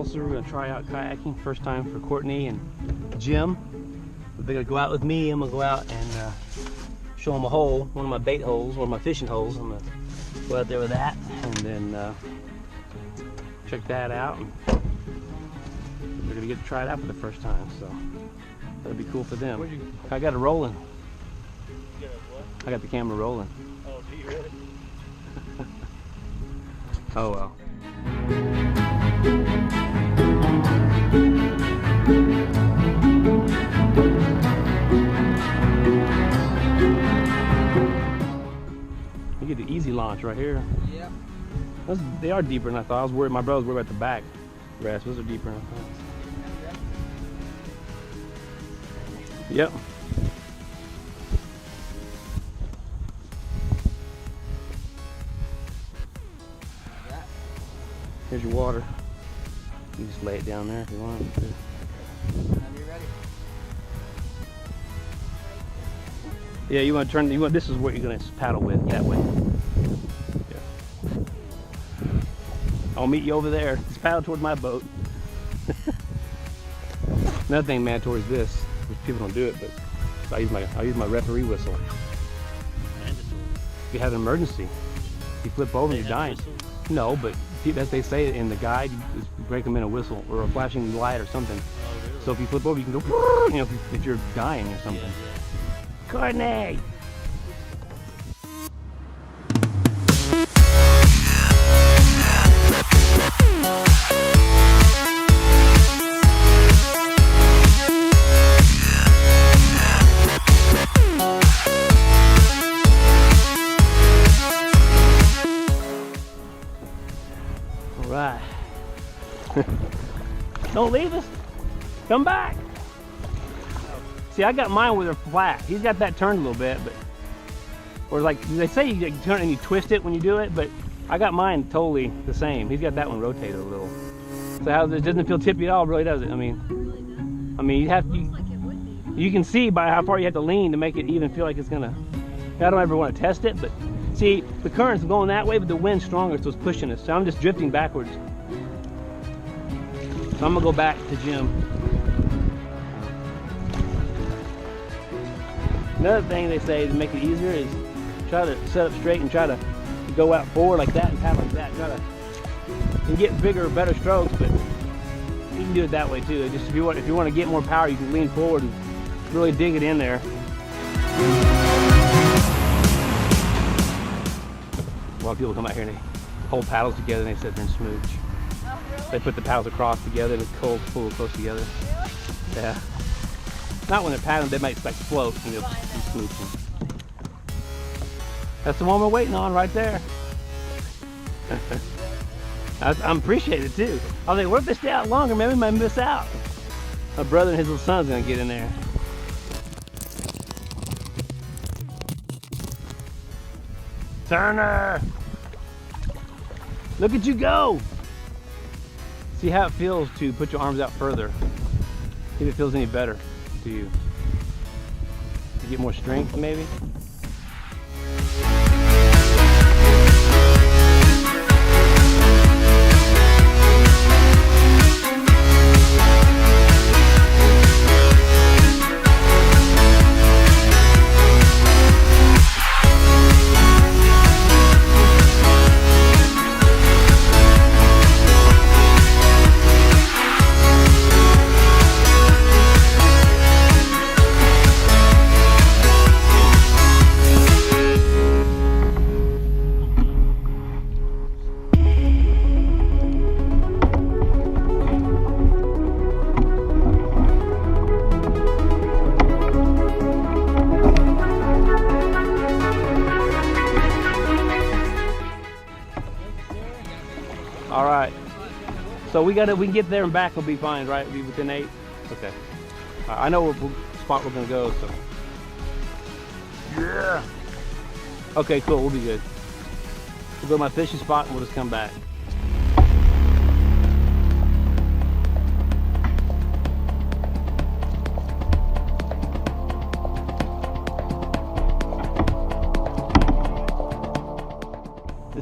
Overholser. We're gonna try out kayaking. First time for Courtney and Jim. They're gonna go out with me. I'm gonna go out and show them a hole, one of my bait holes, one of my fishing holes. I'm gonna go out there with that and then check that out. They're gonna get to try it out for the first time, so that'll be cool for them. I got it rolling. You got what? I got the camera rolling. Oh, so you ready? Oh well. You get the easy launch right here. Yep. They are deeper than I thought. I was worried. My brother was worried about the back rest. Those are deeper than I thought. Yep. Here's your water. You just lay it down there if you want to. Whenever you're ready. Yeah, you want to turn. This is what you're going to paddle with. That way. Yeah. I'll meet you over there. Just paddle toward my boat. Another thing mandatory is this. Which people don't do it, but I use my referee whistle. If you have an emergency, you flip over and you're dying. No, but as they say in the guide, you break them in a whistle or a flashing light or something. Oh, really? So if you flip over, you can go, you know, if you're dying or something. Yeah. Courtney! All right. Don't leave us. Come back. See, I got mine where they're flat. He's got that turned a little bit, but or like they say, you turn it and you twist it when you do it, but I got mine totally the same. He's got that one rotated a little. So how it doesn't feel tippy at all, really, does it? I mean, you have to. You can see by how far you have to lean to make it even feel like it's gonna. I don't ever want to test it, but see, the current's going that way, but the wind's stronger, so it's pushing us. So I'm just drifting backwards. So I'm gonna go back to Jim. Another thing they say to make it easier is try to set up straight and try to go out forward like that and paddle like that. Try to and get bigger, better strokes, but you can do it that way too. Just if you want to get more power, you can lean forward and really dig it in there. A lot of people come out here and they hold paddles together and they sit there and smooch. Oh, really? They put the paddles across together and it's cold, pull close together. Really? Yeah. Not when they're paddling, they might like float and they'll be smooching. That's the one we're waiting on right there. I'm appreciating it too. I was like, what if they stay out longer? Maybe we might miss out. My brother and his little son's gonna get in there. Turner! Look at you go! See how it feels to put your arms out further. See if it feels any better to you. You get more strength maybe? All right. So we can get there and back. We'll be fine, right? We'll be within 8. Okay. I know what spot we're gonna go. So. Yeah. Okay, cool. We'll be good. We'll go to my fishing spot and we'll just come back.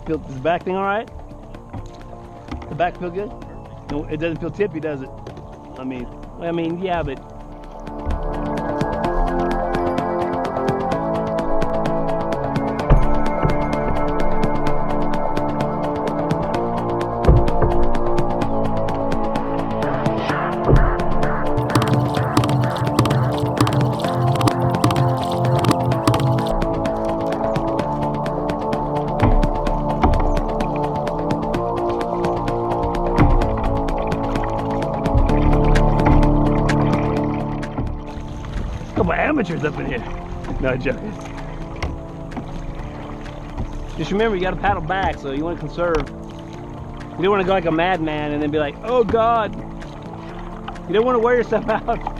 Does the back thing all right? The back feel good? No, it doesn't feel tippy, does it? I mean, yeah, but amateurs up in here. No joking. Just remember, you got to paddle back, so you want to conserve. You don't want to go like a madman and then be like, oh God. You don't want to wear yourself out.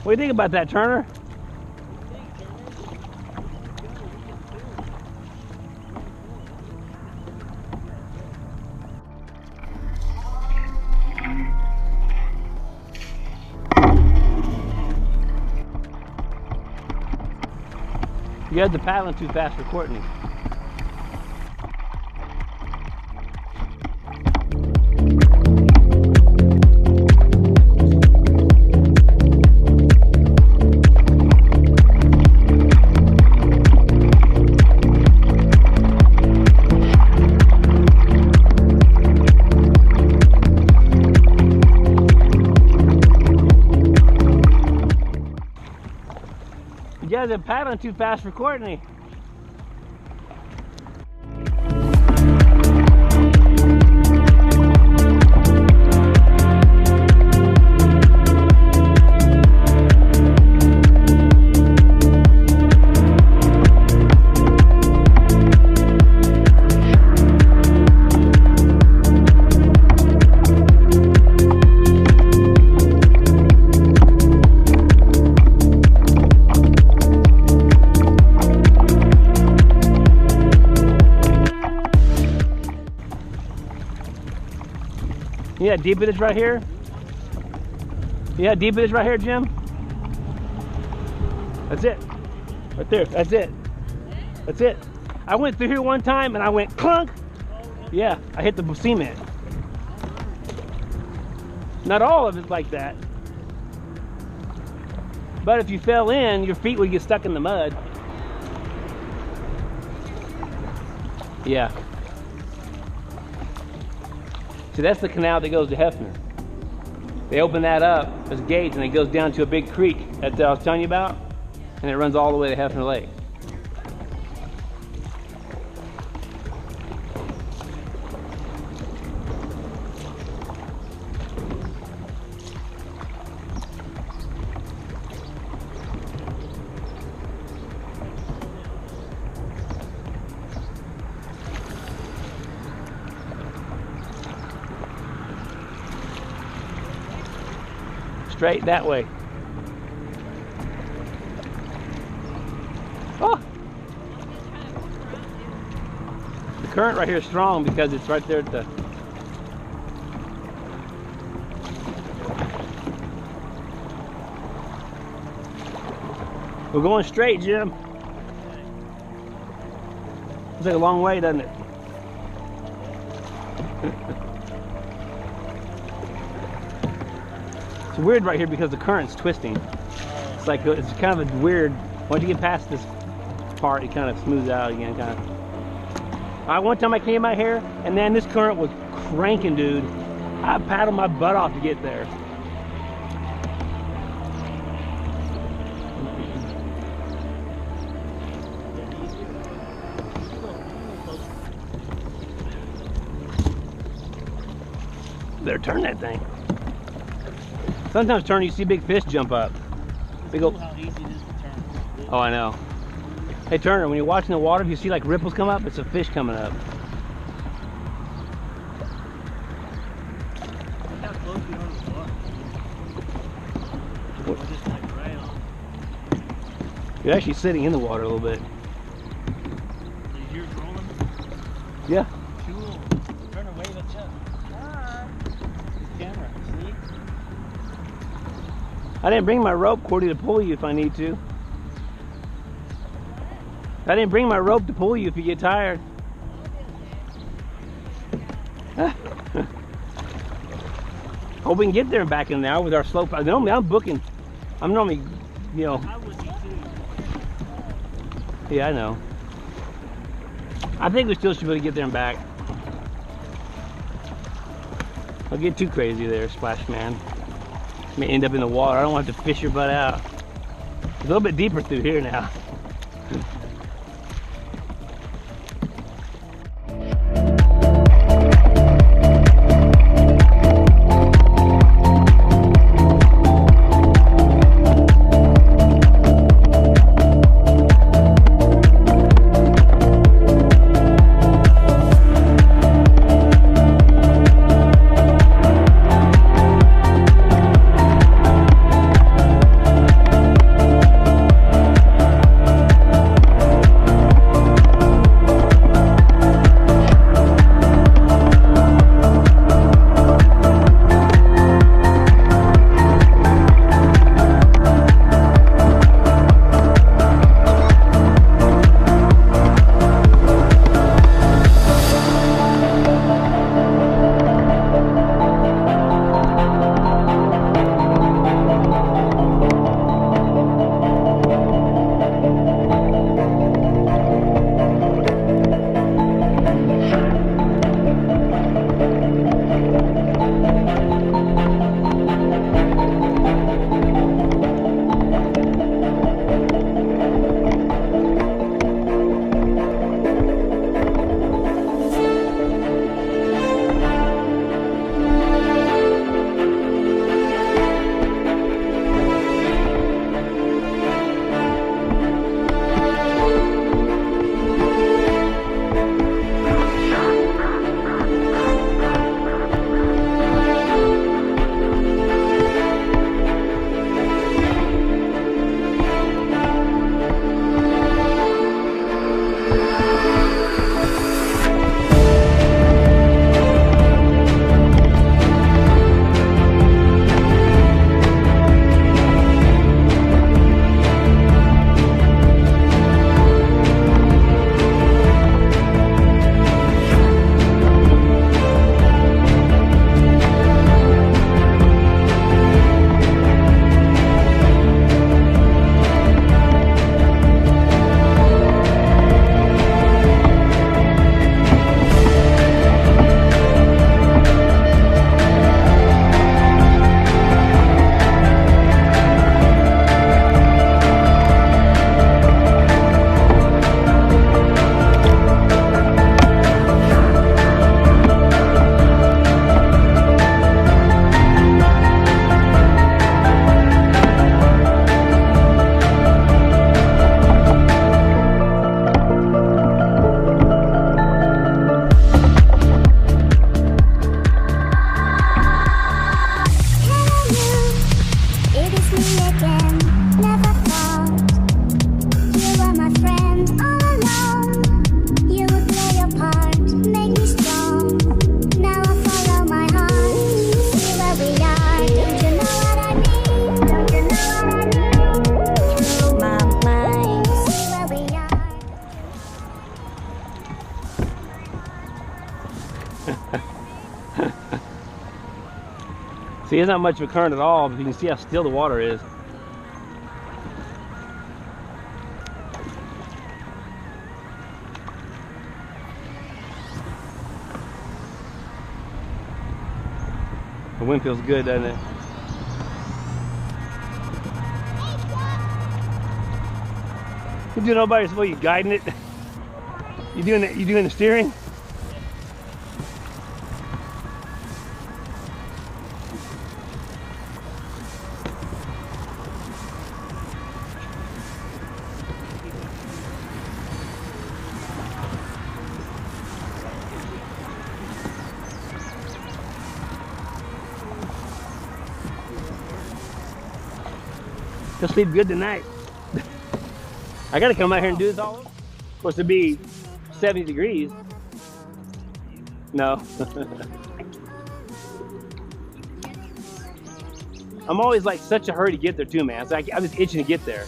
What do you think about that, Turner? You had the paddling too fast for Courtney. You guys are paddling too fast for Courtney. You know how deep it is right here? You know how deep it is right here, Jim? That's it. Right there. That's it. That's it. I went through here one time and I went clunk. Yeah, I hit the cement. Not all of it's like that. But if you fell in, your feet would get stuck in the mud. Yeah. See, that's the canal that goes to Hefner. They open that up as gates and it goes down to a big creek that I was telling you about, and it runs all the way to Hefner Lake. Straight that way. Oh! The current right here is strong because it's right there at the... We're going straight, Jim. Looks like a long way, doesn't it? It's weird right here because the current's twisting. It's like, it's kind of a weird, once you get past this part, it kind of smooths out again, kind of. One time I came out here, and then this current was cranking, dude. I paddled my butt off to get there. Better turn that thing. Sometimes, Turner, you see big fish jump up. Big old... How easy it is to turn. Oh, I know. Hey, Turner, when you're watching the water, if you see like ripples come up, it's a fish coming up. Look how close we are to the water. We're just like right on. You're actually sitting in the water a little bit. You're Yeah. Cool. Turn away the chest. Camera, see? I didn't bring my rope, Courtney, to pull you if I need to. I didn't bring my rope to pull you if you get tired. Hope we can get there and back in now with our slope. Normally I'm booking. I'm normally, you know. I would be too. Yeah, I know. I think we still should be able to get there and back. Don't get too crazy there, Splash Man. May end up in the water. I don't want to fish your butt out. It's a little bit deeper through here now. See, there's not much of a current at all, but you can see how still the water is. The wind feels good, doesn't it? You doing all by yourself? You guiding it? You doing it? You doing the steering? He'll sleep good tonight. I gotta come out here and do this all over. It's supposed to be 70 degrees. No. I'm always like such a hurry to get there too, man. It's like I'm just itching to get there.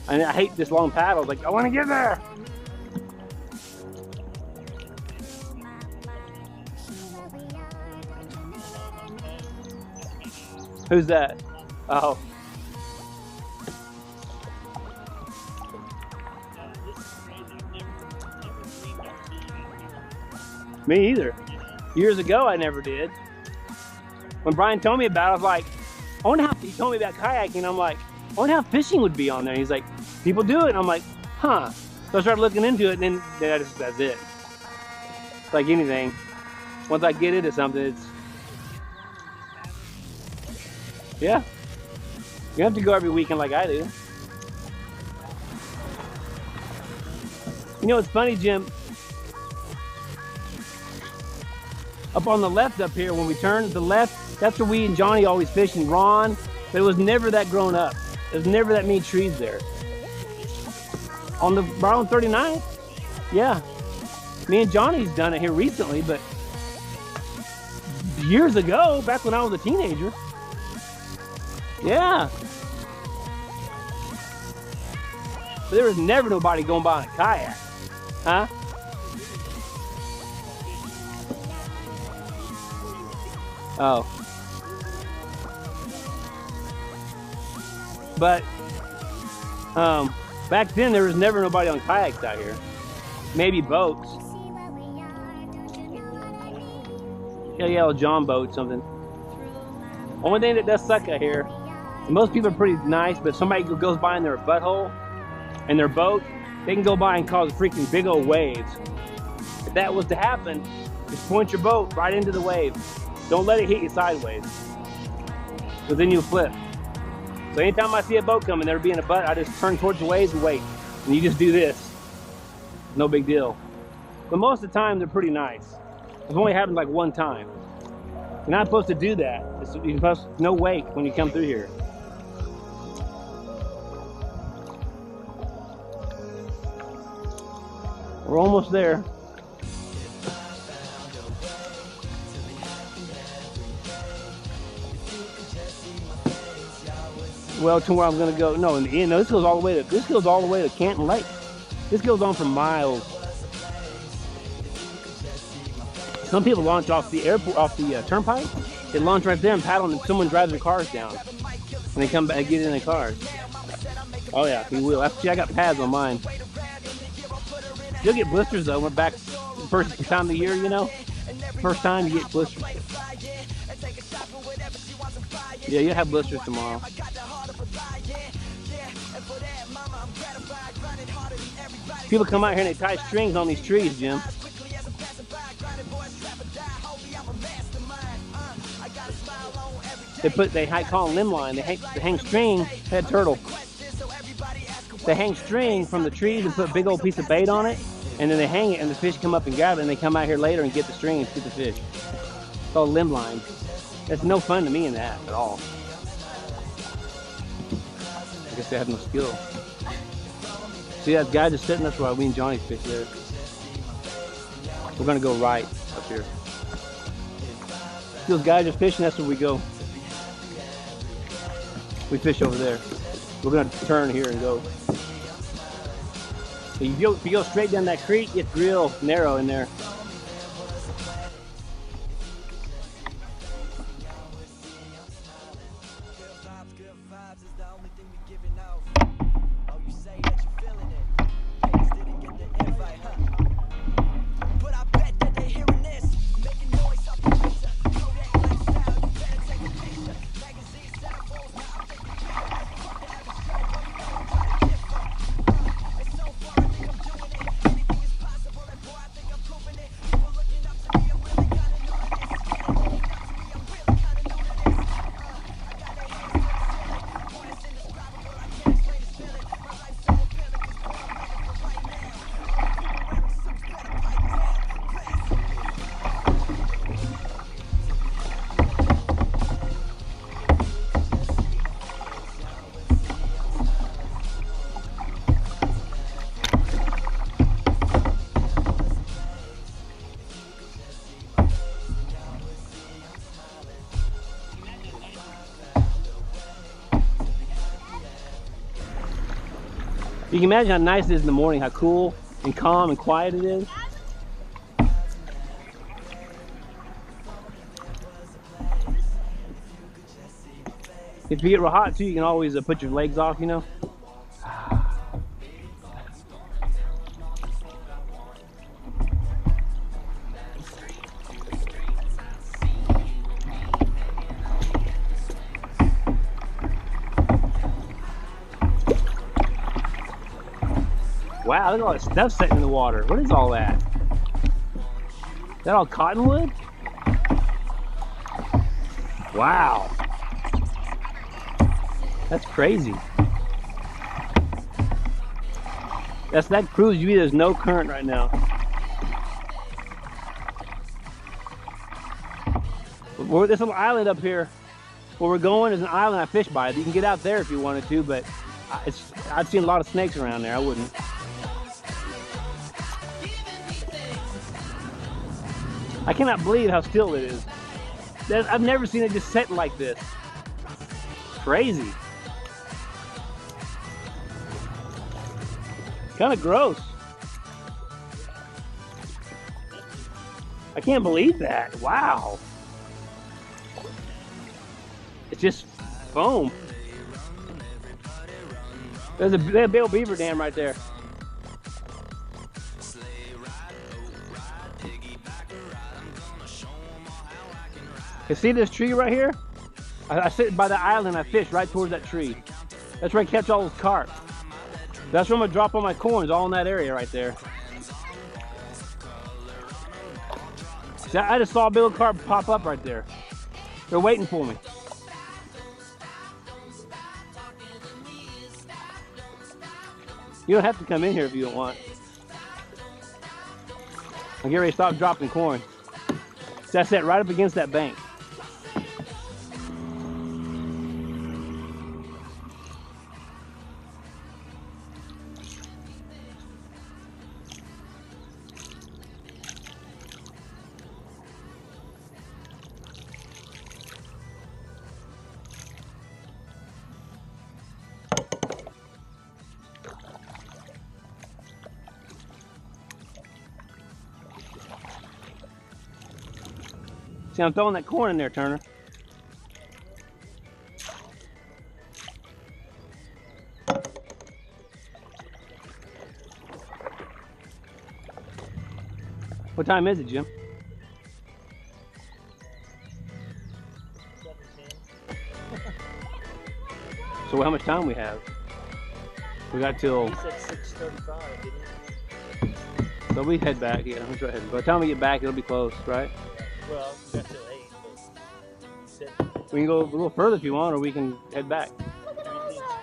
And I hate this long paddle. Like, I want to get there. Who's that? Oh. Me either. Years ago, I never did. When Brian told me about it, I was like, I wonder how, he told me about kayaking, I'm like, I wonder how fishing would be on there. He's like, people do it. And I'm like, huh. So I started looking into it, and then that's it. It's like anything. Once I get into something, it's, yeah. You have to go every weekend like I do. You know what's funny, Jim? Up on the left up here, when we turn to the left, that's where we and Johnny always fish, and Ron, but it was never that grown up. There's never that many trees there. On the around 39th, yeah. Me and Johnny's done it here recently, but years ago, back when I was a teenager, yeah. But there was never nobody going by in a kayak, huh? Oh. But back then there was never nobody on kayaks out here. Maybe boats. Yeah, a John boat, something. Only thing that does suck out here, most people are pretty nice, but if somebody goes by in their butthole and their boat, they can go by and cause freaking big old waves. If that was to happen, just point your boat right into the wave. Don't let it hit you sideways, because then you'll flip. So anytime I see a boat coming, there being a butt, I just turn towards the waves and wait. And you just do this. No big deal. But most of the time, they're pretty nice. It's only happened like one time. You're not supposed to do that. You're supposed to no wake when you come through here. We're almost there. Well, to where I'm gonna go. No, in the end, no, this goes all the way to Canton Lake. This goes on for miles. Some people launch off the airport, off the turnpike. They launch right there and paddle, and someone drives their cars down, and they come back and get in their cars. Oh yeah, he will. Actually, I got pads on mine. You'll get blisters though. We're back the first time of the year, you know. First time you get blisters. Yeah, you'll have blisters tomorrow. People come out here and they tie strings on these trees, Jim. They call them limb line. They hang string, head turtle. They hang string from the trees and put a big old piece of bait on it, and then they hang it and the fish come up and grab it, and they come out here later and get the string and get the fish. It's called limb line. It's no fun to me in that at all. I guess they have no skill. See that guy just sitting? That's why we and Johnny fish there. We're gonna go right up here. See those guys just fishing? That's where we go. We fish over there. We're gonna turn here and go. If you go straight down that creek, it's real narrow in there. You can imagine how nice it is in the morning, how cool and calm and quiet it is. If you get real hot too, you can always put your legs off, you know. Wow, look at all that stuff sitting in the water. What is all that? Is that all cottonwood? Wow. That's crazy. That proves you there's no current right now. This little island up here where we're going is an island I fish by. You can get out there if you wanted to, but I've seen a lot of snakes around there. I wouldn't. I cannot believe how still it is. I've never seen it just setting like this. Crazy. Kind of gross. I can't believe that. Wow. It's just foam. There's a big old beaver dam right there. You see this tree right here? I sit by the island, I fish right towards that tree. That's where I catch all those carp. That's where I'm gonna drop all my corns, all in that area right there. See, I just saw a big old carp pop up right there. They're waiting for me. You don't have to come in here if you don't want. I'll get ready to stop dropping corn. So I sat right up against that bank. See, I'm throwing that corn in there, Turner. What time is it, Jim? 17. So how much time we have? We got till... He said 6:35, didn't he? So we head back, yeah, let's go ahead. By the time we get back, it'll be close, right? Well, we got till 8, but he said We can go a little further if you want, or we can head back.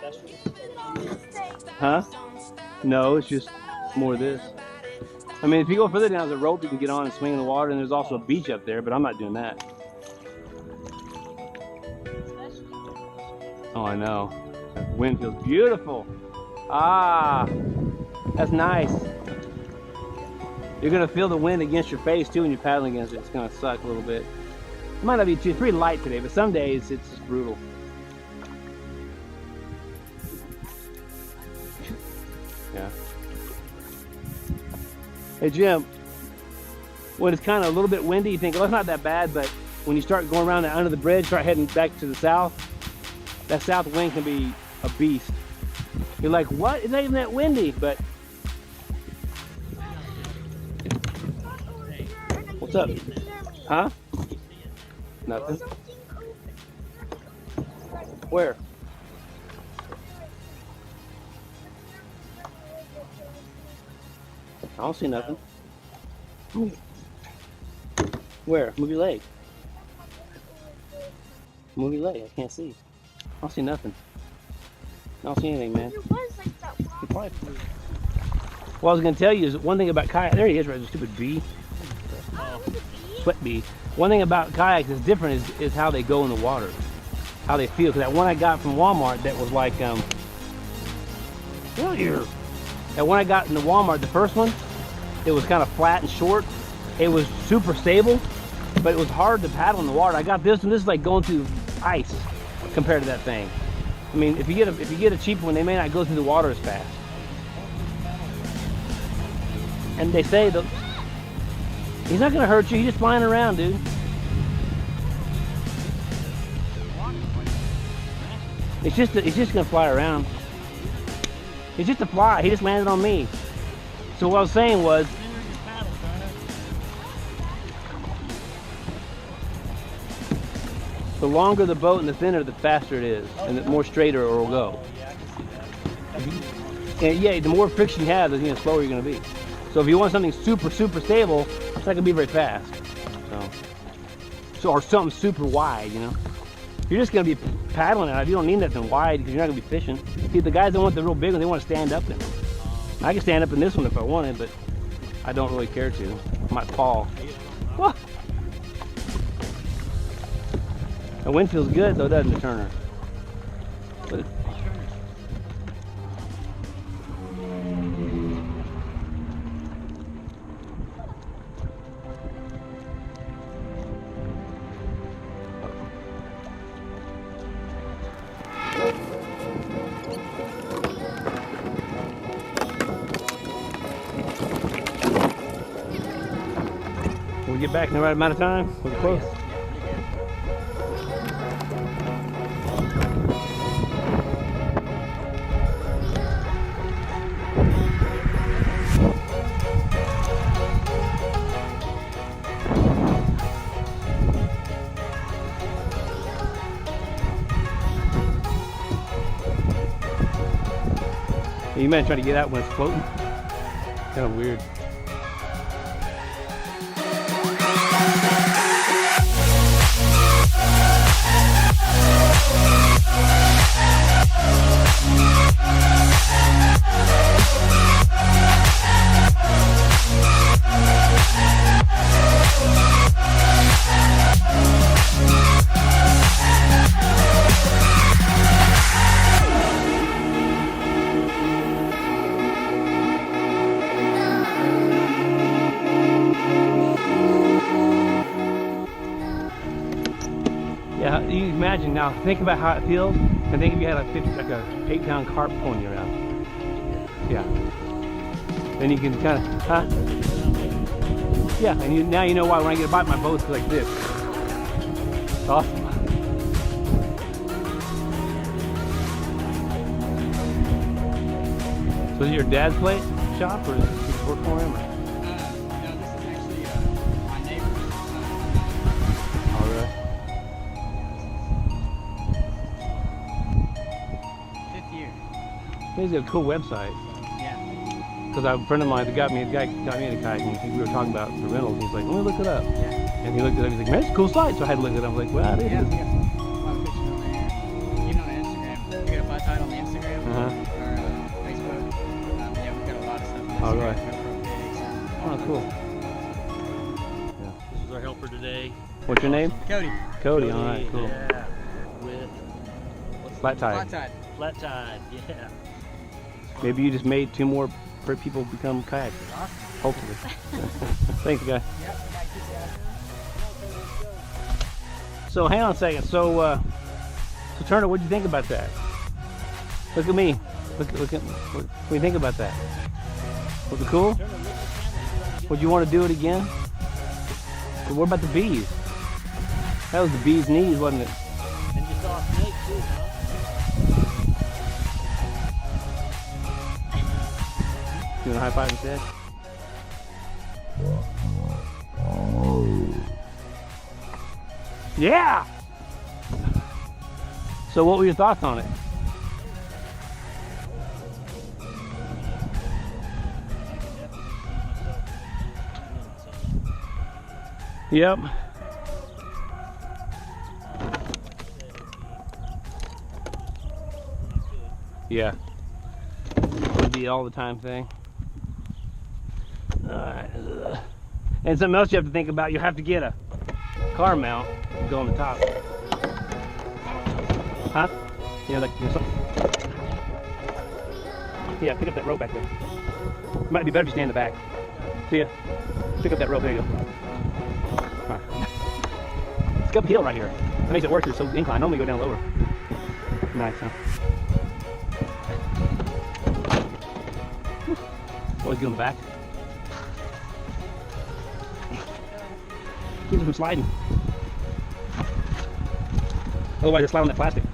everything special. Huh? No, it's just more of this. I mean, if you go further down, there's a rope you can get on and swing in the water, and there's also a beach up there, but I'm not doing that. Oh, I know. That wind feels beautiful. Ah, that's nice. You're gonna feel the wind against your face too when you're paddling against it. It's gonna suck a little bit. It might not be too, it's pretty light today, but some days it's just brutal. Yeah. Hey Jim, when it's kind of a little bit windy, you think, oh, it's not that bad, but when you start going around under the bridge, start heading back to the south, that south wind can be a beast. You're like, what? It's not even that windy, but what's up? Huh? Nothing. Where? I don't see nothing. Where? Move your leg. Move your leg. I can't see. I don't see nothing. I don't see anything, man. You probably flew. What I was going to tell you is one thing about kayak. There he is, right? The stupid bee. Sweat bee. One thing about kayaks that's different is how they go in the water, how they feel. Because that one I got from Walmart that was like, get out here. That one I got in the Walmart, the first one, it was kind of flat and short. It was super stable, but it was hard to paddle in the water. I got this one. This is like going through ice compared to that thing. I mean, if you get a cheap one, they may not go through the water as fast. And they say that he's not gonna hurt you. He's just flying around, dude. It's just gonna fly around. It's just a fly. He just landed on me. So what I was saying was, the longer the boat and the thinner, the faster it is, and the more straighter it will go. And yeah, the more friction you have, the slower you're gonna be. So if you want something super stable, it's not gonna be very fast. So or something super wide, you know. You're just gonna be paddling it. You don't need nothing wide because you're not gonna be fishing. See, the guys that want the real big one, they want to stand up in them. I can stand up in this one if I wanted, but I don't really care to. I might fall. Whoa. The wind feels good though, doesn't it, Turner? But we'll get back in the right amount of time. We're close. You might try to get out when it's floating. Kind of weird. Yeah, you imagine now, think about how it feels, and think if you had like a 8-pound carp pulling you around. Yeah. Then you can kind of, huh? Yeah, and now you know why when I get a bite, my boat's like this. It's awesome. So is it your dad's place, shop, or is it work for him? Or? No, this is actually my neighbor's. All right. 5th year. He's got a cool website. Yeah. Because a friend of mine, the guy got me into kayaking, we were talking about the rentals, and he's like, let me look it up. Yeah. And he looked it up, he's like, man, it's a cool site. So I had to look it up. I was like, well, it Yeah, is. we got a lot of fishing on there. Even on Instagram. We got a flat tide on the Instagram or Facebook. Yeah, we've got a lot of stuff on Instagram. All right. Oh, cool. Yeah. This is our helper today. What's your name? Cody. Cody. All right, cool. Yeah. With Flat tide. Flat tide. flat tide. Yeah. Maybe you just made 2 more people become kayakers. Hopefully. Thanks, guy. Yep. So hang on a second. So Turner, what do you think about that? Look at me. Look at. What do you think about that? Was it cool? Would you want to do it again? But what about the bees? That was the bee's knees, wasn't it? And you saw a snake too, huh? You want a high five instead? Yeah! So what were your thoughts on it? Yep. Yeah. Would be all the time thing. Alright. And something else you have to think about, you have to get a car mount to go on the top. Huh? Yeah, like yeah, pick up that rope back there. Might be better if you stay in the back. See ya. Pick up that rope, there you go. All right. It's uphill right here. That makes it worse, it's so inclined. Normally go down lower. Nice, huh? Always go in the back. Keeps them from sliding. Otherwise, they slide on that plastic.